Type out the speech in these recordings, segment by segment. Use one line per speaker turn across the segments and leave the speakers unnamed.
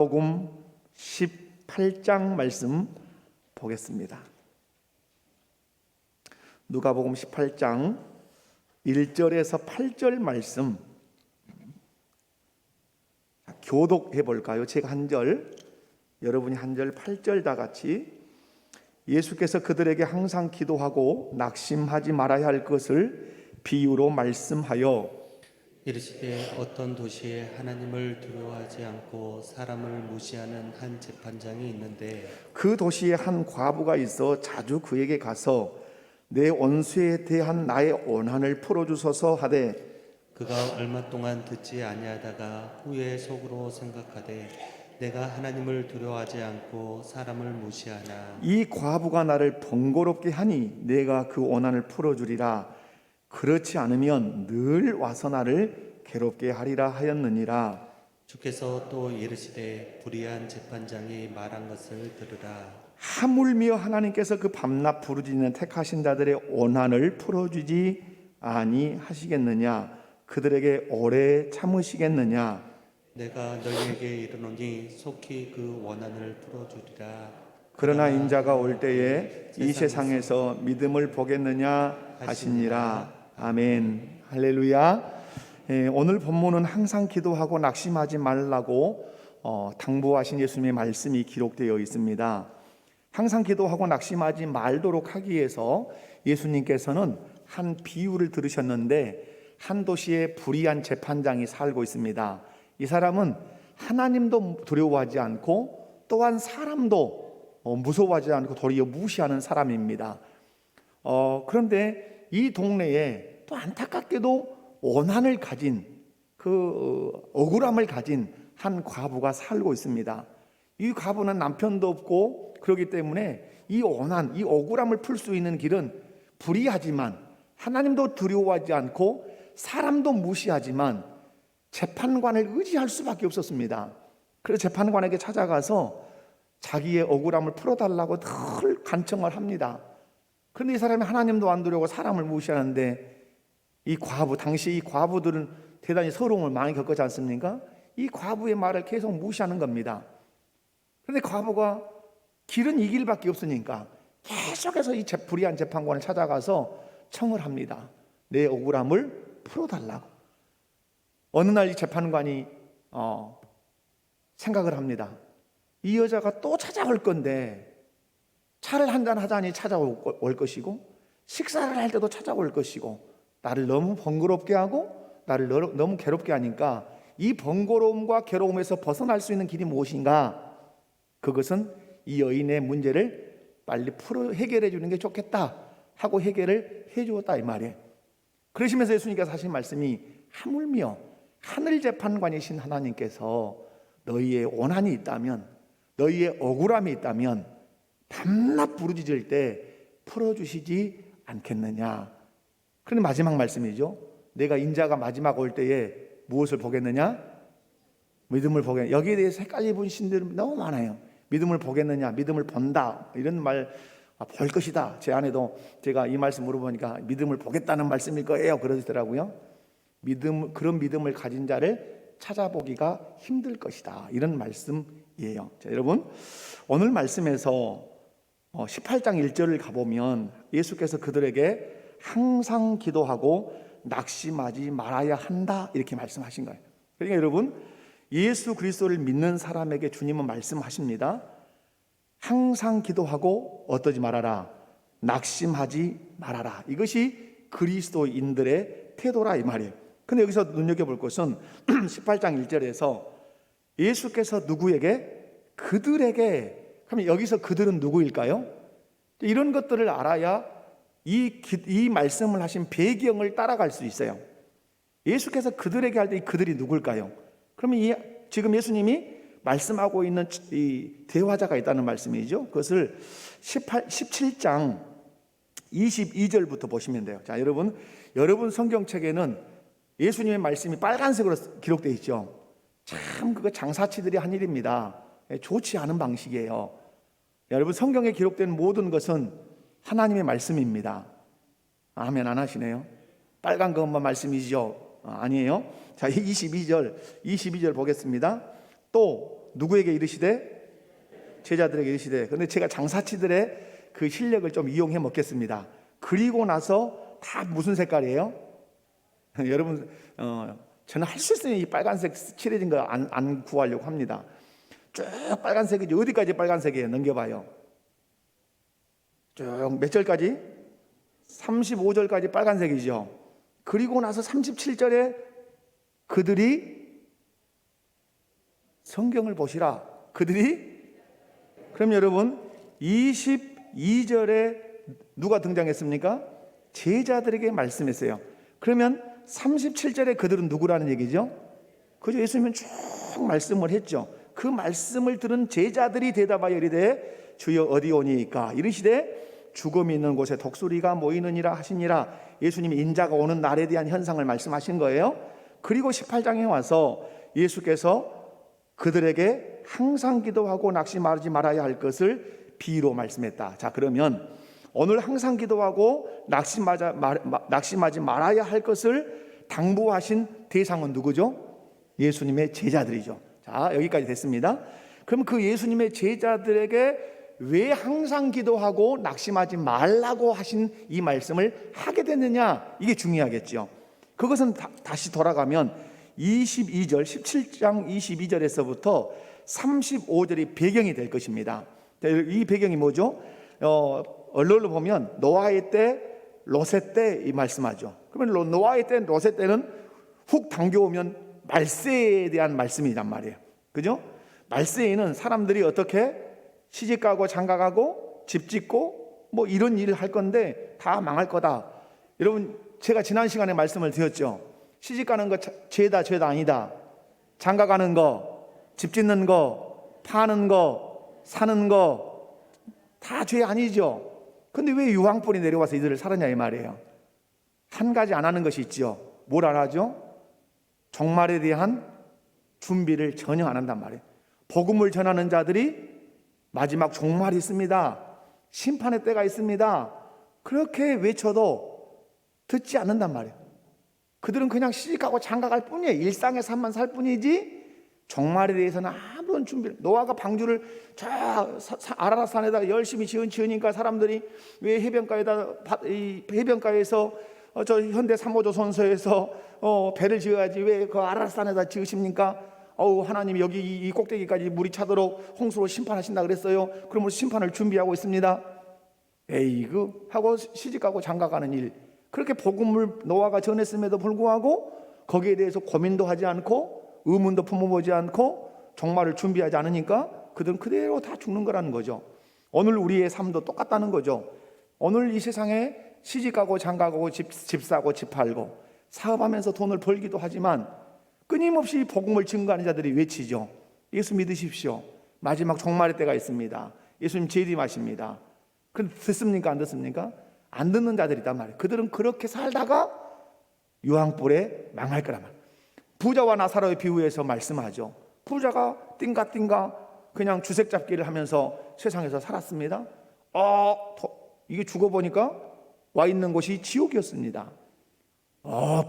복음 18장 말씀 보겠습니다. 누가복음 18장 1절에서 8절 말씀 교독해 볼까요? 제가 한 절, 여러분이 한 절, 8절 다 같이. 예수께서 그들에게 항상 기도하고 낙심하지 말아야 할 것을 비유로 말씀하여
이르시되 어떤 도시에 하나님을 두려워하지 않고 사람을 무시하는 한 재판장이 있는데
그 도시에 한 과부가 있어 자주 그에게 가서 내 원수에 대한 나의 원한을 풀어주소서 하되
그가 얼마 동안 듣지 아니하다가 후에 속으로 생각하되 내가 하나님을 두려워하지 않고 사람을 무시하나
이 과부가 나를 번거롭게 하니 내가 그 원한을 풀어주리라. 그렇지 않으면 늘 와서 나를 괴롭게 하리라 하였느니라.
주께서 또 이르시되 불의한 재판장이 말한 것을 들으라.
하물며 하나님께서 그 밤낮 부르짖는 택하신 자들의 원한을 풀어주지 아니하시겠느냐? 그들에게 오래 참으시겠느냐?
내가 너희에게 이르노니 속히 그 원한을 풀어주리라.
그러나 인자가 올 때에 이 세상에서 믿음을 보겠느냐 하시니라. 아멘. 할렐루야. 오늘 본문은 항상 기도하고 낙심하지 말라고 당부하신 예수님의 말씀이 기록되어 있습니다. 항상 기도하고 낙심하지 말도록 하기 위해서 예수님께서는 한 비유를 들으셨는데 한 도시에 불의한 재판장이 살고 있습니다. 이 사람은 하나님도 두려워하지 않고 또한 사람도 무서워하지 않고 도리어 무시하는 사람입니다. 그런데 이 동네에 또 안타깝게도 원한을 가진 억울함을 가진 한 과부가 살고 있습니다. 이 과부는 남편도 없고 그렇기 때문에 이 원한, 이 억울함을 풀 수 있는 길은 불의하지만 하나님도 두려워하지 않고 사람도 무시하지만 재판관을 의지할 수밖에 없었습니다. 그래서 재판관에게 찾아가서 자기의 억울함을 풀어달라고 늘 간청을 합니다. 그런데 이 사람이 하나님도 안 두려워 사람을 무시하는데 이 과부, 당시 이 과부들은 대단히 서러움을 많이 겪었지 않습니까? 이 과부의 말을 계속 무시하는 겁니다. 그런데 과부가 길은 이 길밖에 없으니까 계속해서 이 불의한 재판관을 찾아가서 청을 합니다. 내 억울함을 풀어달라고. 어느 날 이 재판관이 생각을 합니다. 이 여자가 또 찾아올 건데 차를 한잔 하자니 찾아올 것이고 식사를 할 때도 찾아올 것이고 나를 너무 번거롭게 하고 나를 너무 괴롭게 하니까 이 번거로움과 괴로움에서 벗어날 수 있는 길이 무엇인가? 그것은 이 여인의 문제를 빨리 해결해 주는 게 좋겠다 하고 해결을 해 주었다 이 말이에요. 그러시면서 예수님께서 하신 말씀이 하물며 하늘 재판관이신 하나님께서 너희의 원한이 있다면 너희의 억울함이 있다면 밤낮 부르짖을 때 풀어주시지 않겠느냐. 그런데 마지막 말씀이죠. 내가 인자가 마지막 올 때에 무엇을 보겠느냐? 믿음을 보겠느냐. 여기에 대해서 헷갈리는 신들이 너무 많아요. 믿음을 보겠느냐, 믿음을 본다 이런 말 볼 것이다. 제 아내도 제가 이 말씀 물어보니까 믿음을 보겠다는 말씀일 거예요 그러시더라고요. 그런 믿음을 가진 자를 찾아보기가 힘들 것이다 이런 말씀이에요. 자, 여러분 오늘 말씀에서 18장 1절을 가보면 예수께서 그들에게 항상 기도하고 낙심하지 말아야 한다 이렇게 말씀하신 거예요. 그러니까 여러분 예수 그리스도를 믿는 사람에게 주님은 말씀하십니다. 항상 기도하고 어떠지 말아라? 낙심하지 말아라. 이것이 그리스도인들의 태도라 이 말이에요. 근데 여기서 눈여겨볼 것은 18장 1절에서 예수께서 누구에게? 그들에게. 그럼 여기서 그들은 누구일까요? 이런 것들을 알아야 이 말씀을 하신 배경을 따라갈 수 있어요. 예수께서 그들에게 할 때 이 그들이 누굴까요? 그러면 지금 예수님이 말씀하고 있는 이 대화자가 있다는 말씀이죠. 그것을 17장 22절부터 보시면 돼요. 자, 여러분 성경책에는 예수님의 말씀이 빨간색으로 기록되어 있죠. 참 그거 장사치들이 한 일입니다. 좋지 않은 방식이에요. 여러분 성경에 기록된 모든 것은 하나님의 말씀입니다. 아멘 안 하시네요. 빨간 것만 말씀이죠. 아니에요. 자, 22절 보겠습니다. 또 누구에게 이르시되? 제자들에게 이르시되. 그런데 제가 장사치들의 그 실력을 좀 이용해 먹겠습니다. 그리고 나서 다 무슨 색깔이에요? 여러분, 저는 할 수 있으면 이 빨간색 칠해진 거 안 구하려고 합니다. 쭉 빨간색이지. 어디까지 빨간색이에요? 넘겨봐요. 쭉 몇 절까지? 35절까지 빨간색이죠. 그리고 나서 37절에 그들이 성경을 보시라. 그럼 여러분 22절에 누가 등장했습니까? 제자들에게 말씀했어요. 그러면 37절에 그들은 누구라는 얘기죠? 그죠? 예수님은 쭉 말씀을 했죠. 그 말씀을 들은 제자들이 대답하여 이르되 주여 어디 오니이까? 이르시되 죽음이 있는 곳에 독수리가 모이느니라 하시니라. 예수님이 인자가 오는 날에 대한 현상을 말씀하신 거예요. 그리고 18장에 와서 예수께서 그들에게 항상 기도하고 낙심하지 말아야 할 것을 비유로 말씀했다. 자, 그러면 오늘 항상 기도하고 낙심하지 말아야 할 것을 당부하신 대상은 누구죠? 예수님의 제자들이죠. 자, 여기까지 됐습니다. 그럼 그 예수님의 제자들에게 왜 항상 기도하고 낙심하지 말라고 하신 이 말씀을 하게 됐느냐, 이게 중요하겠죠. 그것은 다시 돌아가면 22절, 17장 22절에서부터 35절이 배경이 될 것입니다. 이 배경이 뭐죠? 언론을 보면 노아의 때, 롯의 때 이 말씀하죠. 그러면 노아의 때, 롯의 때는 훅 당겨오면 말세에 대한 말씀이란 말이에요. 그죠? 말세에는 사람들이 어떻게 시집가고 장가가고 집 짓고 뭐 이런 일을 할 건데 다 망할 거다. 여러분, 제가 지난 시간에 말씀을 드렸죠. 시집가는 거 죄다 아니다. 장가가는 거, 집 짓는 거, 파는 거, 사는 거 다 죄 아니죠. 근데 왜 유황불이 내려와서 이들을 살았냐 이 말이에요. 한 가지 안 하는 것이 있죠. 뭘 안 하죠? 종말에 대한 준비를 전혀 안 한단 말이에요. 복음을 전하는 자들이 마지막 종말이 있습니다. 심판의 때가 있습니다. 그렇게 외쳐도 듣지 않는단 말이에요. 그들은 그냥 시집가고 장가갈 뿐이에요. 일상의 삶만 살 뿐이지 종말에 대해서는 아무런 준비를. 노아가 방주를 저 아라랏 산에다가 열심히 지으니까 사람들이 왜 해변가에서 저 현대 3호조 선서에서 배를 지어야지 왜 그 아라랏 산에다 지으십니까? 하나님이 여기 이 꼭대기까지 물이 차도록 홍수로 심판하신다 그랬어요. 그러므로 심판을 준비하고 있습니다. 에이그 하고 시집가고 장가가는 일, 그렇게 복음을 노아가 전했음에도 불구하고 거기에 대해서 고민도 하지 않고 의문도 품어보지 않고 종말을 준비하지 않으니까 그들은 그대로 다 죽는 거라는 거죠. 오늘 우리의 삶도 똑같다는 거죠. 오늘 이 세상에 시집가고 장가가고 집 사고 집 팔고 사업하면서 돈을 벌기도 하지만 끊임없이 복음을 증거하는 자들이 외치죠. 예수 믿으십시오. 마지막 종말의 때가 있습니다. 예수님 재림하십니다. 그런데 듣습니까? 안 듣습니까? 안 듣는 자들이 있단 말이에요. 그들은 그렇게 살다가 유황불에 망할 거란 말이에요. 부자와 나사로의 비유에서 말씀하죠. 부자가 띵가띵가 그냥 주색 잡기를 하면서 세상에서 살았습니다. 이게 죽어보니까 와 있는 곳이 지옥이었습니다.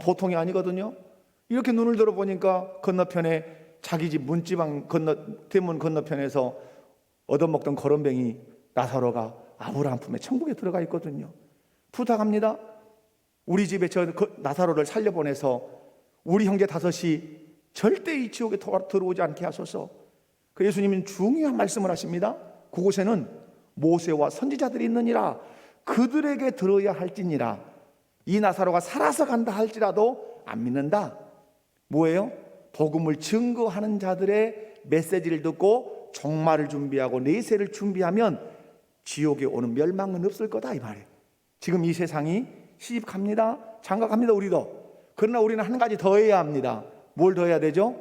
보통이 아니거든요. 이렇게 눈을 들어보니까 건너편에 자기 집 문지방 대문 건너편에서 얻어먹던 거름뱅이 나사로가 아브라함 품에 천국에 들어가 있거든요. 부탁합니다. 우리 집에 저 나사로를 살려보내서 우리 형제 5이 절대 이 지옥에 들어오지 않게 하소서. 그 예수님은 중요한 말씀을 하십니다. 그곳에는 모세와 선지자들이 있느니라. 그들에게 들어야 할지니라. 이 나사로가 살아서 간다 할지라도 안 믿는다. 뭐예요? 복음을 증거하는 자들의 메시지를 듣고 종말을 준비하고 내세를 준비하면 지옥에 오는 멸망은 없을 거다 이 말이에요. 지금 이 세상이 시집갑니다. 장가갑니다. 우리도. 그러나 우리는 한 가지 더 해야 합니다. 뭘 더 해야 되죠?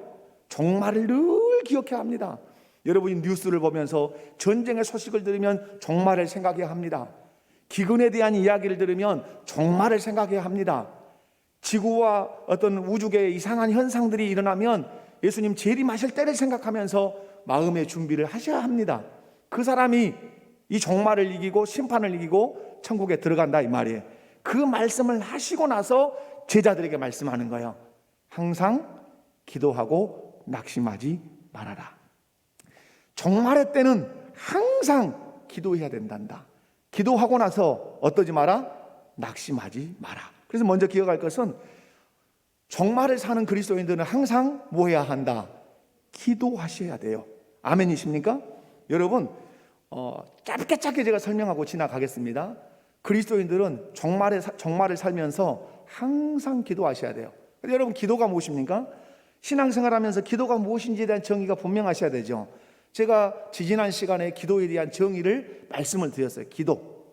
종말을 늘 기억해야 합니다. 여러분이 뉴스를 보면서 전쟁의 소식을 들으면 종말을 생각해야 합니다. 기근에 대한 이야기를 들으면 종말을 생각해야 합니다. 지구와 어떤 우주계의 이상한 현상들이 일어나면 예수님 재림하실 때를 생각하면서 마음의 준비를 하셔야 합니다. 그 사람이 이 종말을 이기고 심판을 이기고 천국에 들어간다 이 말이에요. 그 말씀을 하시고 나서 제자들에게 말씀하는 거예요. 항상 기도하고 낙심하지 말아라. 종말의 때는 항상 기도해야 된단다. 기도하고 나서 어떠지 마라? 낙심하지 마라. 그래서 먼저 기억할 것은 종말을 사는 그리스도인들은 항상 뭐 해야 한다? 기도하셔야 돼요. 아멘이십니까? 여러분, 짧게 제가 설명하고 지나가겠습니다. 그리스도인들은 종말을 살면서 항상 기도하셔야 돼요. 근데 여러분, 기도가 무엇입니까? 신앙생활하면서 기도가 무엇인지에 대한 정의가 분명하셔야 되죠. 제가 지지난 시간에 기도에 대한 정의를 말씀을 드렸어요. 기도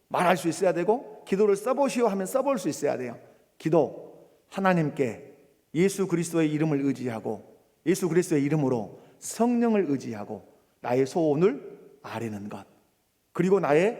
말할 수 있어야 되고, 기도를 써보시오 하면 써볼 수 있어야 돼요. 기도, 하나님께 예수 그리스도의 이름을 의지하고 예수 그리스도의 이름으로 성령을 의지하고 나의 소원을 아뢰는 것, 그리고 나의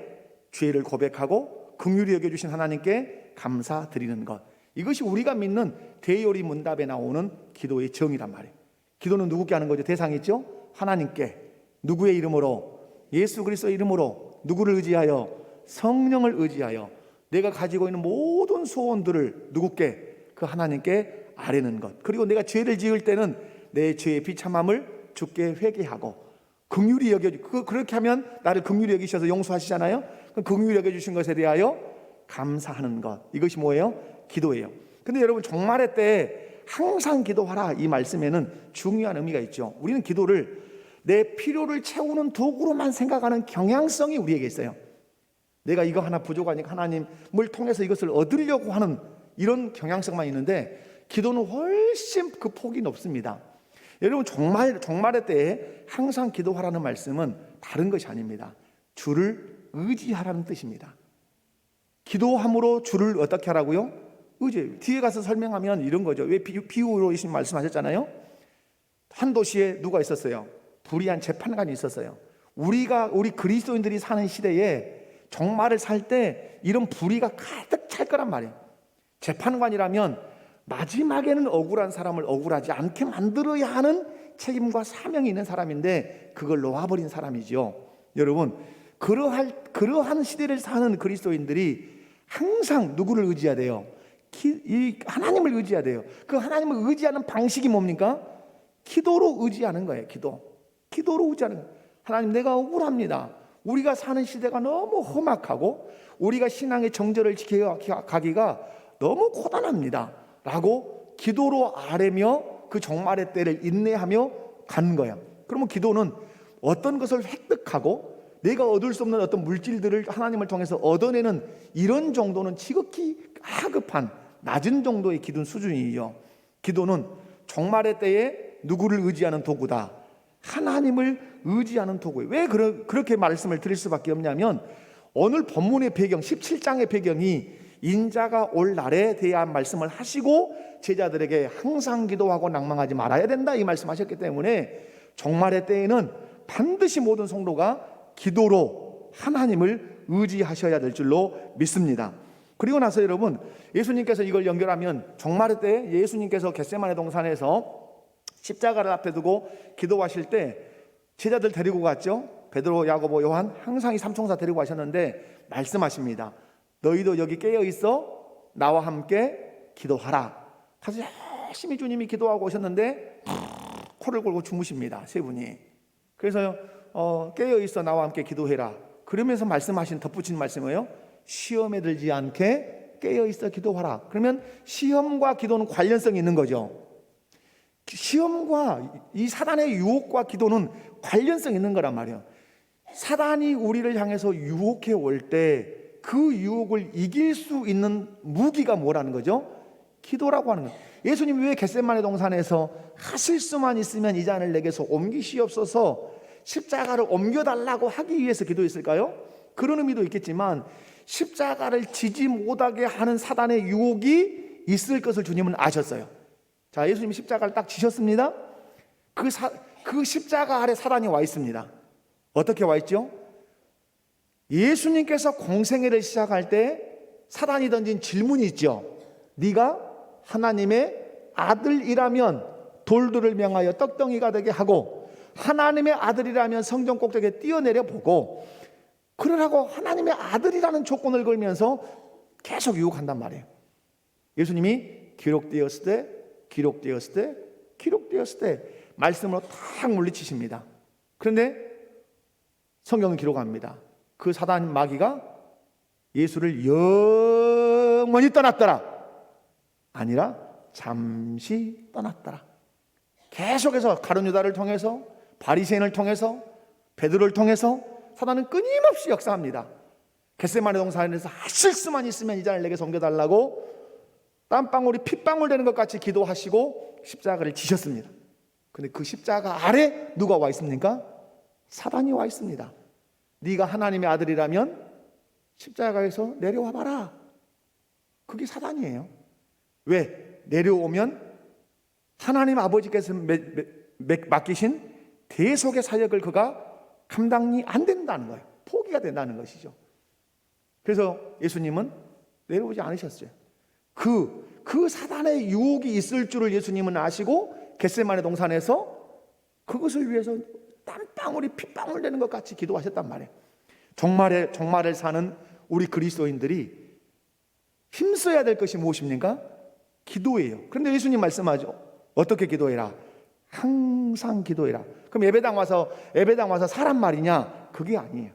죄를 고백하고 긍휼히 여겨주신 하나님께 감사드리는 것, 이것이 우리가 믿는 대요리 문답에 나오는 기도의 정의란 말이에요. 기도는 누구께 하는 거죠? 대상이 있죠? 하나님께. 누구의 이름으로? 예수 그리스도의 이름으로. 누구를 의지하여? 성령을 의지하여 내가 가지고 있는 모든 소원들을 누구께? 그 하나님께 아뢰는 것. 그리고 내가 죄를 지을 때는 내 죄의 비참함을 주께 회개하고 긍휼히 여겨주. 그렇게 하면 나를 긍휼히 여기셔서 용서하시잖아요. 그 긍휼히 여겨주신 것에 대하여 감사하는 것. 이것이 뭐예요? 기도예요. 근데 여러분, 종말의 때에 항상 기도하라, 이 말씀에는 중요한 의미가 있죠. 우리는 기도를 내 필요를 채우는 도구로만 생각하는 경향성이 우리에게 있어요. 내가 이거 하나 부족하니까 하나님을 통해서 이것을 얻으려고 하는 이런 경향성만 있는데, 기도는 훨씬 그 폭이 높습니다. 여러분, 종말의 때에 항상 기도하라는 말씀은 다른 것이 아닙니다. 주를 의지하라는 뜻입니다. 기도함으로 주를 어떻게 하라고요? 의지. 뒤에 가서 설명하면 이런 거죠. 왜 비유로 예수님 말씀하셨잖아요. 한 도시에 누가 있었어요? 불의한 재판관이 있었어요. 우리 그리스도인들이 사는 시대에 종말을 살 때 이런 불의가 가득 찰 거란 말이에요. 재판관이라면 마지막에는 억울한 사람을 억울하지 않게 만들어야 하는 책임과 사명이 있는 사람인데 그걸 놓아버린 사람이죠. 여러분, 그러한 시대를 사는 그리스도인들이 항상 누구를 의지해야 돼요? 이 하나님을 의지해야 돼요. 그 하나님을 의지하는 방식이 뭡니까? 기도로 의지하는 거예요. 기도로 의지하는 거예요. 하나님, 내가 억울합니다. 우리가 사는 시대가 너무 험악하고 우리가 신앙의 정절을 지켜가기가 너무 고단합니다 라고 기도로 아뢰며 그 종말의 때를 인내하며 가는 거예요. 그러면 기도는 어떤 것을 획득하고 내가 얻을 수 없는 어떤 물질들을 하나님을 통해서 얻어내는 이런 정도는 지극히 하급한 낮은 정도의 기도 수준이죠. 기도는 종말의 때에 누구를 의지하는 도구다? 하나님을 의지하는 도구예요. 왜 그렇게 말씀을 드릴 수밖에 없냐면, 오늘 본문의 배경 17장의 배경이 인자가 올 날에 대한 말씀을 하시고 제자들에게 항상 기도하고 낭망하지 말아야 된다, 이 말씀하셨기 때문에 종말의 때에는 반드시 모든 성도가 기도로 하나님을 의지하셔야 될 줄로 믿습니다. 그리고 나서 여러분, 예수님께서 이걸 연결하면 종말의 때 예수님께서 겟세마네 동산에서 십자가를 앞에 두고 기도하실 때 제자들 데리고 갔죠. 베드로, 야고보, 요한 항상 이 삼총사 데리고 가셨는데 말씀하십니다. 너희도 여기 깨어 있어 나와 함께 기도하라. 가서 열심히 주님이 기도하고 오셨는데 코를 골고 주무십니다, 세 분이. 그래서 깨어 있어 나와 함께 기도해라. 그러면서 말씀하신 덧붙인 말씀이에요. 시험에 들지 않게 깨어 있어 기도하라. 그러면 시험과 기도는 관련성이 있는 거죠. 시험과 이 사단의 유혹과 기도는 관련성이 있는 거란 말이에요. 사단이 우리를 향해서 유혹해 올 때 그 유혹을 이길 수 있는 무기가 뭐라는 거죠? 기도라고 하는 거예요. 예수님이 왜 겟세마네 동산에서 하실 수만 있으면 이 잔을 내게서 옮기시옵소서, 십자가를 옮겨달라고 하기 위해서 기도했을까요? 그런 의미도 있겠지만 십자가를 지지 못하게 하는 사단의 유혹이 있을 것을 주님은 아셨어요. 자, 예수님이 십자가를 딱 지셨습니다. 그 십자가 아래 사단이 와 있습니다. 어떻게 와 있죠? 예수님께서 공생애를 시작할 때 사단이 던진 질문이 있죠. 네가 하나님의 아들이라면 돌들을 명하여 떡덩이가 되게 하고, 하나님의 아들이라면 성전 꼭대기에 뛰어내려 보고, 그러라고 하나님의 아들이라는 조건을 걸면서 계속 유혹한단 말이에요. 예수님이 기록되었을 때 말씀으로 탁 물리치십니다. 그런데 성경은 기록합니다. 그 사단 마귀가 예수를 영원히 떠났더라 아니라 잠시 떠났더라. 계속해서 가룟 유다를 통해서, 바리새인을 통해서, 베드로를 통해서 사단은 끊임없이 역사합니다. 겟세마네 동산에서 하실 수만 있으면 이 자를 내게 섬겨달라고 땀방울이 핏방울 되는 것 같이 기도하시고 십자가를 지셨습니다. 근데 그 십자가 아래 누가 와 있습니까? 사단이 와 있습니다. 네가 하나님의 아들이라면 십자가에서 내려와 봐라. 그게 사단이에요. 왜? 내려오면 하나님 아버지께서 맡기신 대속의 사역을 그가 감당이 안 된다는 거예요. 포기가 된다는 것이죠. 그래서 예수님은 내려오지 않으셨어요. 그 사단의 유혹이 있을 줄을 예수님은 아시고 겟세마네 동산에서 그것을 위해서 땀방울이 핏방울 되는 것 같이 기도하셨단 말이에요. 종말을 사는 우리 그리스도인들이 힘써야 될 것이 무엇입니까? 기도예요. 그런데 예수님 말씀하죠. 어떻게 기도해라? 항상 기도해라. 그럼 예배당 와서 사람 말이냐? 그게 아니에요.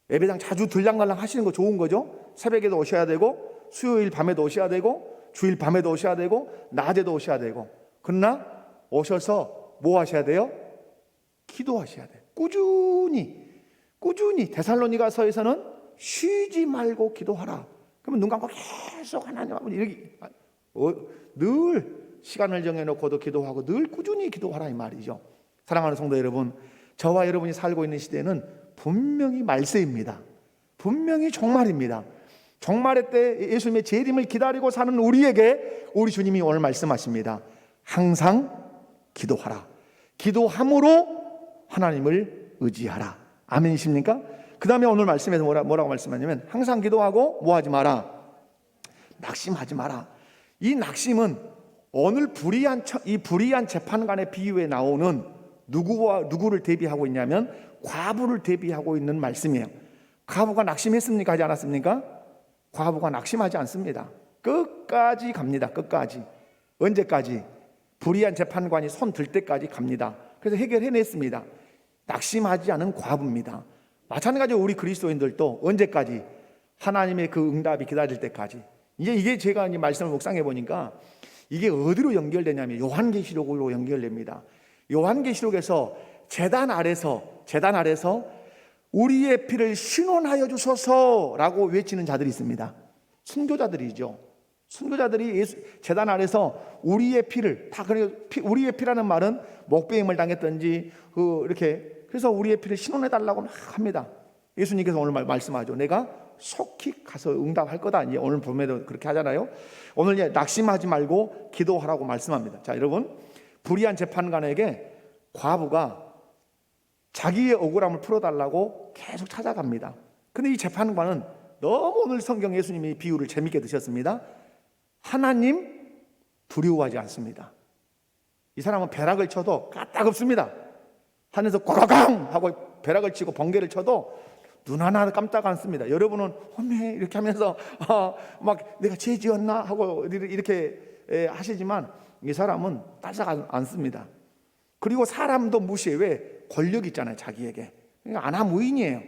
예배당 자주 들랑달랑 하시는 거 좋은 거죠. 새벽에도 오셔야 되고, 수요일 밤에도 오셔야 되고, 주일 밤에도 오셔야 되고, 낮에도 오셔야 되고. 그러나 오셔서 뭐 하셔야 돼요? 기도하셔야 돼요. 꾸준히 데살로니가서에서는 쉬지 말고 기도하라. 그러면 눈 감고 계속 하나님 아버지 이렇게 늘 시간을 정해놓고도 기도하고 늘 꾸준히 기도하라 이 말이죠. 사랑하는 성도 여러분, 저와 여러분이 살고 있는 시대는 분명히 말세입니다. 분명히 종말입니다. 종말의 때 예수님의 재림을 기다리고 사는 우리에게 우리 주님이 오늘 말씀하십니다. 항상 기도하라. 기도함으로 하나님을 의지하라. 아멘이십니까? 그 다음에 오늘 말씀에서 뭐라고 말씀하냐면 항상 기도하고 뭐 하지 마라? 낙심하지 마라. 이 낙심은 오늘 이 불의한 재판관의 비유에 나오는 누구를 대비하고 있냐면 과부를 대비하고 있는 말씀이에요. 과부가 낙심했습니까? 하지 않았습니까? 과부가 낙심하지 않습니다. 끝까지 갑니다. 끝까지. 언제까지? 불의한 재판관이 손 들 때까지 갑니다. 그래서 해결해냈습니다. 낙심하지 않은 과부입니다. 마찬가지로 우리 그리스도인들도 언제까지? 하나님의 그 응답이 기다릴 때까지. 이게 제가 이 말씀을 묵상해 보니까 이게 어디로 연결되냐면 요한계시록으로 연결됩니다. 요한계시록에서 제단 아래서 우리의 피를 신원하여 주소서라고 외치는 자들이 있습니다. 순교자들이죠. 순교자들이 제단 아래서 우리의 피를 우리의 피라는 말은 목배임을 당했든지 이렇게 그래서 우리의 피를 신원해 달라고 막 합니다. 예수님께서 오늘 말씀하죠. 내가 속히 가서 응답할 거다. 이제 오늘 봄에도 그렇게 하잖아요. 오늘 이제 낙심하지 말고 기도하라고 말씀합니다. 자, 여러분, 불의한 재판관에게 과부가 자기의 억울함을 풀어달라고 계속 찾아갑니다. 근데 이 재판관은 너무 오늘 성경 예수님이 비유를 재밌게 드셨습니다. 하나님 두려워하지 않습니다. 이 사람은 벼락을 쳐도 까딱없습니다. 하늘에서 꽝꽝 하고 벼락을 치고 번개를 쳐도 눈 하나 깜짝 않습니다. 여러분은 어메 이렇게 하면서 막 내가 죄 지었나 하고 이렇게 하시지만 이 사람은 따삭 않습니다. 그리고 사람도 무시해. 왜? 권력 있잖아요, 자기에게. 그러니까 아나무인이에요.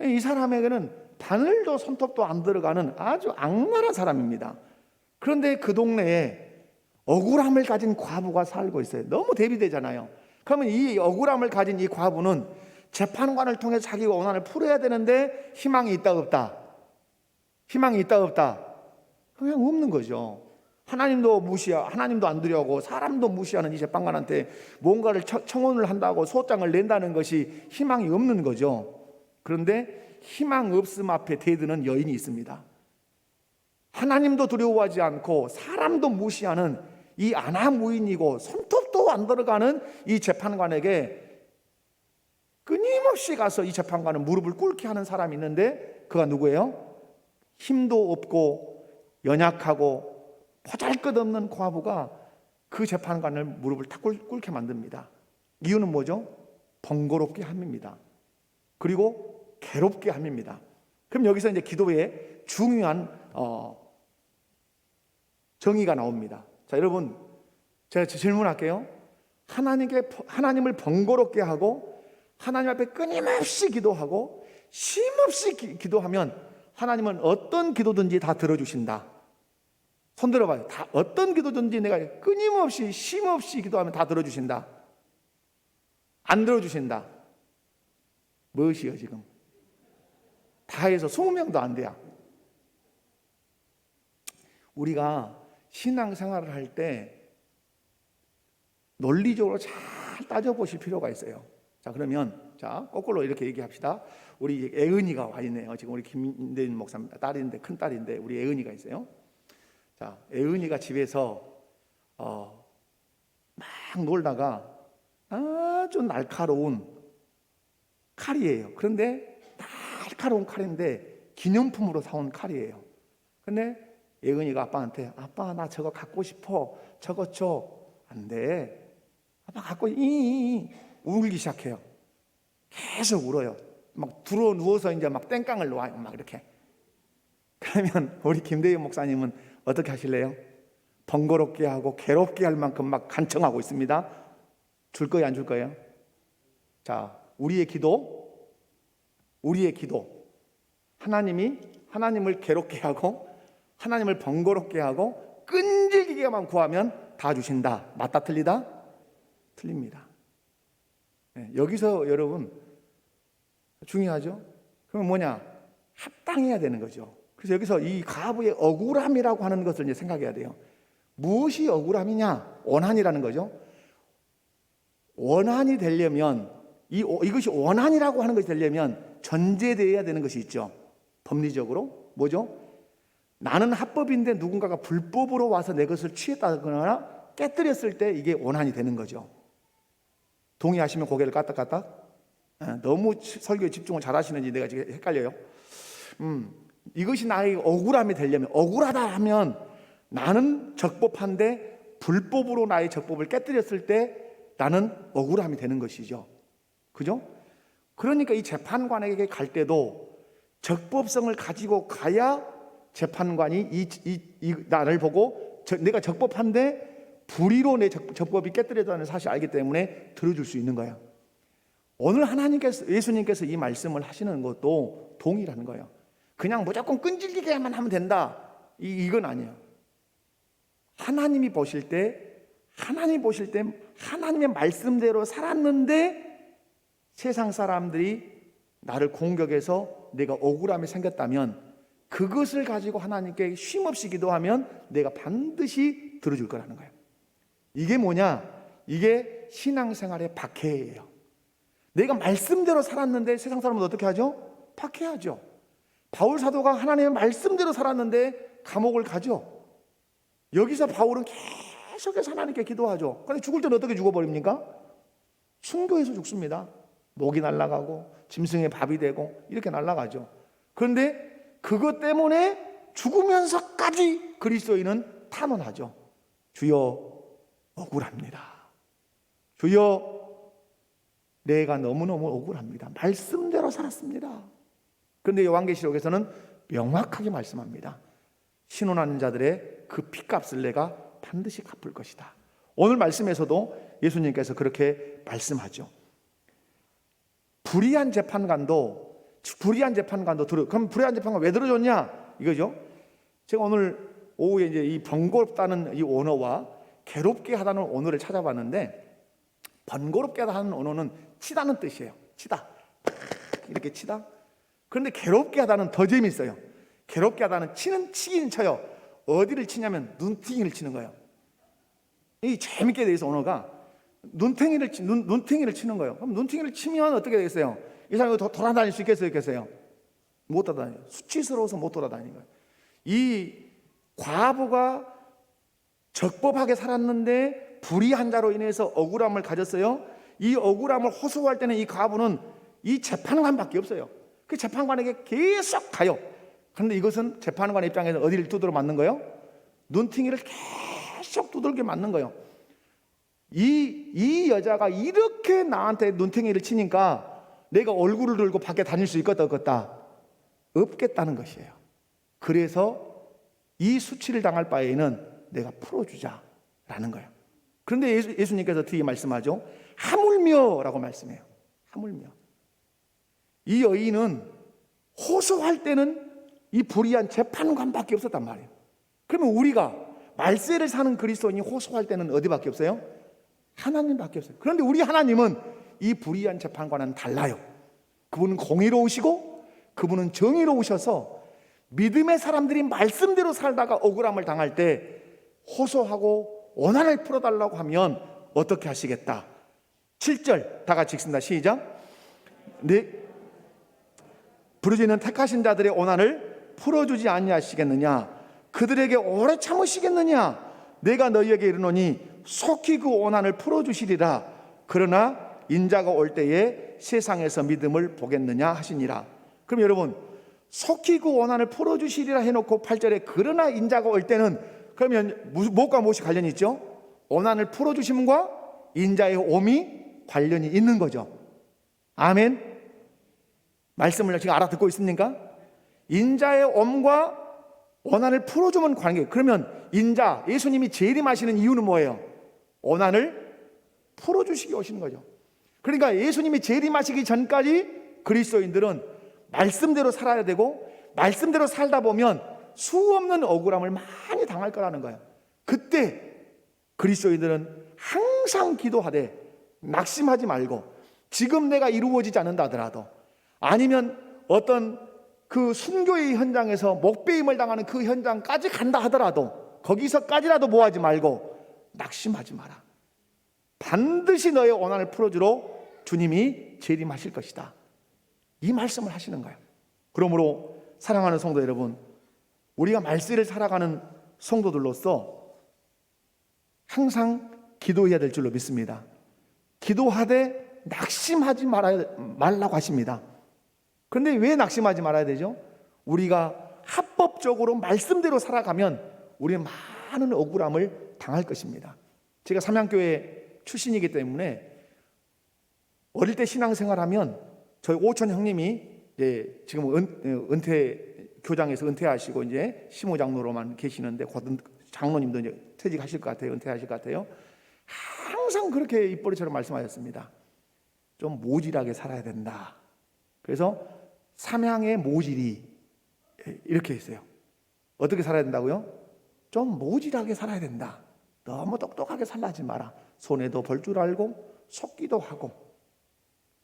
이 사람에게는 바늘도 손톱도 안 들어가는 아주 악랄한 사람입니다. 그런데 그 동네에 억울함을 가진 과부가 살고 있어요. 너무 대비되잖아요. 그러면 이 억울함을 가진 이 과부는 재판관을 통해 자기가 원한을 풀어야 되는데 희망이 있다 없다? 희망이 있다 없다? 그냥 없는 거죠. 하나님도 안 두려워하고 사람도 무시하는 이 재판관한테 뭔가를 청혼을 한다고 소장을 낸다는 것이 희망이 없는 거죠. 그런데 희망 없음 앞에 대드는 여인이 있습니다. 하나님도 두려워하지 않고 사람도 무시하는 이 아나무인이고 손톱도 안 들어가는 이 재판관에게 끊임없이 가서 이 재판관은 무릎을 꿇게 하는 사람이 있는데 그가 누구예요? 힘도 없고 연약하고 보잘것없는 과부가 그 재판관을 무릎을 탁 꿇게 만듭니다. 이유는 뭐죠? 번거롭게 함입니다. 그리고 괴롭게 함입니다. 그럼 여기서 이제 기도에 중요한 정의가 나옵니다. 자, 여러분, 제가 질문할게요. 하나님을 번거롭게 하고 하나님 앞에 끊임없이 기도하고 쉼없이 기도하면 하나님은 어떤 기도든지 다 들어주신다. 손 들어봐요. 다 어떤 기도든지 내가 끊임없이 쉼없이 기도하면 다 들어주신다. 안 들어주신다. 무엇이요 지금? 다 해서 20명도 안 돼요. 우리가 신앙생활을 할 때 논리적으로 잘 따져보실 필요가 있어요. 자, 그러면 거꾸로 이렇게 얘기합시다. 우리 애은이가 와 있네요. 지금 우리 김대인 목사 딸인데, 큰 딸인데 우리 애은이가 있어요. 자, 애은이가 집에서 막 놀다가 아주 날카로운 칼이에요. 그런데 날카로운 칼인데 기념품으로 사온 칼이에요. 근데 애은이가 아빠한테 아빠 나 저거 갖고 싶어. 저거 줘. 안 돼. 아빠 갖고 울기 시작해요. 계속 울어요. 막 들어 누워서 이제 막 땡깡을 놓아요. 막 이렇게. 그러면 우리 김대희 목사님은 어떻게 하실래요? 번거롭게 하고 괴롭게 할 만큼 막 간청하고 있습니다. 줄 거예요, 안 줄 거예요? 자, 우리의 기도. 하나님을 괴롭게 하고 하나님을 번거롭게 하고 끈질기게만 구하면 다 주신다. 맞다 틀리다? 틀립니다. 네, 여기서 여러분 중요하죠? 그럼 뭐냐? 합당해야 되는 거죠. 그래서 여기서 이 가부의 억울함이라고 하는 것을 이제 생각해야 돼요. 무엇이 억울함이냐? 원한이라는 거죠. 원한이 되려면 이것이 원한이라고 하는 것이 되려면 전제되어야 되는 것이 있죠. 법리적으로 뭐죠? 나는 합법인데 누군가가 불법으로 와서 내 것을 취했다거나 깨뜨렸을 때 이게 원한이 되는 거죠. 동의하시면 고개를 까딱까딱. 너무 설교에 집중을 잘하시는지 내가 지금 헷갈려요. 이것이 나의 억울함이 되려면, 억울하다 하면 나는 적법한데 불법으로 나의 적법을 깨뜨렸을 때 나는 억울함이 되는 것이죠. 그죠? 그러니까 이 재판관에게 갈 때도 적법성을 가지고 가야 재판관이 나를 보고 내가 적법한데 불의로 내 적법이 깨뜨려졌다는 사실을 알기 때문에 들어줄 수 있는 거야. 오늘 예수님께서 이 말씀을 하시는 것도 동일한 거예요. 그냥 무조건 끈질기게만 하면 된다. 이건 아니에요. 하나님이 보실 때 하나님의 말씀대로 살았는데 세상 사람들이 나를 공격해서 내가 억울함이 생겼다면 그것을 가지고 하나님께 쉼없이 기도하면 내가 반드시 들어줄 거라는 거예요. 이게 뭐냐? 이게 신앙생활의 박해예요. 내가 말씀대로 살았는데 세상 사람은 어떻게 하죠? 박해하죠. 바울 사도가 하나님의 말씀대로 살았는데 감옥을 가죠. 여기서 바울은 계속해서 하나님께 기도하죠. 그런데 죽을 때는 어떻게 죽어버립니까? 순교해서 죽습니다. 목이 날아가고 짐승의 밥이 되고 이렇게 날아가죠. 그런데 그것 때문에 죽으면서까지 그리스도인은 탄원하죠. 주여 억울합니다. 주여 내가 너무너무 억울합니다. 말씀대로 살았습니다. 그런데 요한계시록에서는 명확하게 말씀합니다. 신원하는 자들의 그 피값을 내가 반드시 갚을 것이다. 오늘 말씀에서도 예수님께서 그렇게 말씀하죠. 불의한 재판관도 그럼 불의한 재판관 왜 들어줬냐 이거죠. 제가 오늘 오후에 이제 이 번거롭다는 이 언어와 괴롭게 하다는 언어를 찾아봤는데, 번거롭게 하다는 언어는 치다는 뜻이에요. 치다, 이렇게 치다. 그런데 괴롭게 하다는 더 재밌어요. 괴롭게 하다는 치긴 쳐요. 어디를 치냐면 눈탱이를 치는 거예요. 이 재밌게 돼 있어. 언어가 눈탱이를 치는 거예요. 그럼 눈탱이를 치면 어떻게 되겠어요? 이 사람이 돌아다닐 수 있겠어요? 못 돌아다녀요. 수치스러워서 못 돌아다니는 거예요. 이 과부가 적법하게 살았는데 불의한 자로 인해서 억울함을 가졌어요. 이 억울함을 호소할 때는 이 과부는 이 재판관밖에 없어요. 그 재판관에게 계속 가요. 그런데 이것은 재판관 입장에서 어디를 두드려 맞는 거예요? 눈탱이를 계속 두들겨 맞는 거예요. 이 여자가 이렇게 나한테 눈탱이를 치니까 내가 얼굴을 들고 밖에 다닐 수 있겠다 없겠다? 없겠다는 것이에요. 그래서 이 수치를 당할 바에는 내가 풀어주자라는 거예요. 그런데 예수님께서 뒤에 말씀하죠. 하물며라고 말씀해요. 하물며. 이 여인은 호소할 때는 이 불의한 재판관밖에 없었단 말이에요. 그러면 우리가 말세를 사는 그리스도인이 호소할 때는 어디밖에 없어요? 하나님밖에 없어요. 그런데 우리 하나님은 이 불의한 재판관은 달라요. 그분은 공의로우시고 그분은 정의로우셔서 믿음의 사람들이 말씀대로 살다가 억울함을 당할 때 호소하고 원한을 풀어달라고 하면 어떻게 하시겠다? 7절 다 같이 읽습니다. 시작. 네, 부르짖는 택하신 자들의 원한을 풀어주지 아니하시겠느냐? 그들에게 오래 참으시겠느냐? 내가 너희에게 이르노니 속히 그 원한을 풀어주시리라. 그러나 인자가 올 때에 세상에서 믿음을 보겠느냐 하시니라. 그럼 여러분, 속히 그 원한을 풀어주시리라 해놓고 8절에 그러나 인자가 올 때는, 그러면 무엇과 무엇이 관련이 있죠? 원한을 풀어주심과 인자의 옴이 관련이 있는 거죠. 아멘. 말씀을 지금 알아듣고 있습니까? 인자의 옴과 원한을 풀어주면 관계. 그러면 인자, 예수님이 재림하시는 이유는 뭐예요? 원한을 풀어주시기 오시는 거죠. 그러니까 예수님이 재림하시기 전까지 그리스도인들은 말씀대로 살아야 되고, 말씀대로 살다 보면 수없는 억울함을 많이 당할 거라는 거예요. 그때 그리스도인들은 항상 기도하되 낙심하지 말고, 지금 내가 이루어지지 않는다 하더라도, 아니면 어떤 그 순교의 현장에서 목배임을 당하는 그 현장까지 간다 하더라도 거기서까지라도 뭐하지 말고 낙심하지 마라. 반드시 너의 원한을 풀어주러 주님이 재림하실 것이다. 이 말씀을 하시는 거예요. 그러므로 사랑하는 성도 여러분, 우리가 말세를 살아가는 성도들로서 항상 기도해야 될 줄로 믿습니다. 기도하되 낙심하지 말라고 하십니다. 그런데 왜 낙심하지 말아야 되죠? 우리가 합법적으로 말씀대로 살아가면 우리는 많은 억울함을 당할 것입니다. 제가 삼양교회 출신이기 때문에 어릴 때 신앙생활하면 저희 오촌 형님이 이제 지금 교장에서 은퇴하시고 이제 시무장로로만 계시는데 곧 장로님도 이제 퇴직하실 것 같아요. 은퇴하실 것 같아요. 항상 그렇게 입버릇처럼 말씀하셨습니다. 좀 모질하게 살아야 된다. 그래서 삼양의 모질이 이렇게 했어요. 어떻게 살아야 된다고요? 좀 모질하게 살아야 된다. 너무 똑똑하게 살라지 마라. 손에도 벌 줄 알고 속기도 하고.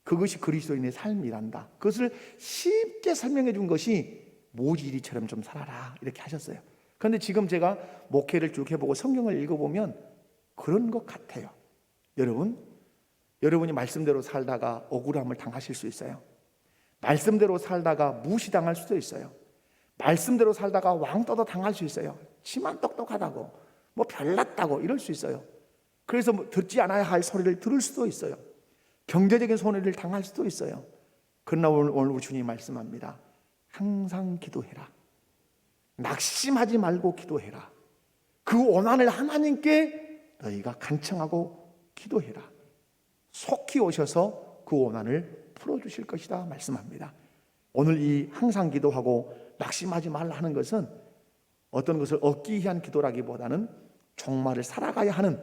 그것이 그리스도인의 삶이란다. 그것을 쉽게 설명해 준 것이 모질이처럼 좀 살아라 이렇게 하셨어요. 그런데 지금 제가 목회를 쭉 해보고 성경을 읽어보면 그런 것 같아요. 여러분이 말씀대로 살다가 억울함을 당하실 수 있어요. 말씀대로 살다가 무시당할 수도 있어요. 말씀대로 살다가 왕떠도 당할 수 있어요. 지만 똑똑하다고 뭐 별났다고 이럴 수 있어요. 그래서 뭐 듣지 않아야 할 소리를 들을 수도 있어요. 경제적인 손해를 당할 수도 있어요. 그러나 오늘 주님이 말씀합니다. 항상 기도해라. 낙심하지 말고 기도해라. 그 원한을 하나님께 너희가 간청하고 기도해라. 속히 오셔서 그 원한을 풀어주실 것이다 말씀합니다. 오늘 이 항상 기도하고 낙심하지 말라 하는 것은 어떤 것을 얻기 위한 기도라기보다는 종말을 살아가야 하는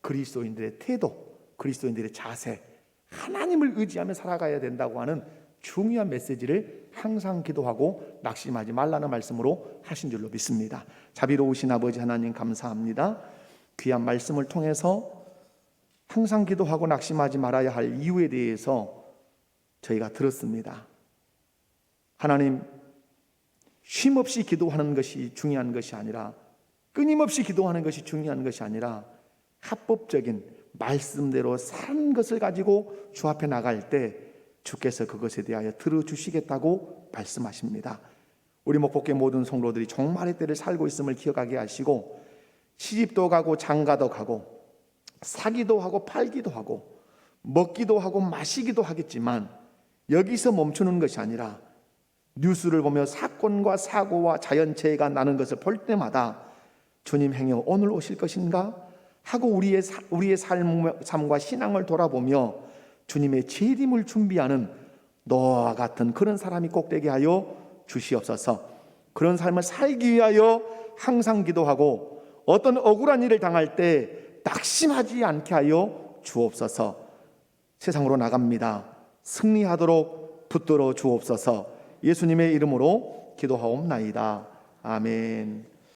그리스도인들의 태도, 그리스도인들의 자세, 하나님을 의지하며 살아가야 된다고 하는 중요한 메시지를 항상 기도하고 낙심하지 말라는 말씀으로 하신 줄로 믿습니다. 자비로우신 아버지 하나님 감사합니다. 귀한 말씀을 통해서 항상 기도하고 낙심하지 말아야 할 이유에 대해서 저희가 들었습니다. 하나님, 쉼없이 기도하는 것이 중요한 것이 아니라, 끊임없이 기도하는 것이 중요한 것이 아니라 합법적인 말씀대로 사는 것을 가지고 주 앞에 나갈 때 주께서 그것에 대하여 들어주시겠다고 말씀하십니다. 우리 목복계 모든 성도들이 종말의 때를 살고 있음을 기억하게 하시고, 시집도 가고 장가도 가고 사기도 하고 팔기도 하고 먹기도 하고 마시기도 하겠지만 여기서 멈추는 것이 아니라 뉴스를 보며 사건과 사고와 자연재해가 나는 것을 볼 때마다 주님 행여 오늘 오실 것인가 하고 우리의 삶과 신앙을 돌아보며 주님의 재림을 준비하는 노아와 같은 그런 사람이 꼭 되게 하여 주시옵소서. 그런 삶을 살기 위하여 항상 기도하고 어떤 억울한 일을 당할 때 낙심하지 않게 하여 주옵소서. 세상으로 나갑니다. 승리하도록 붙들어 주옵소서. 예수님의 이름으로 기도하옵나이다. 아멘.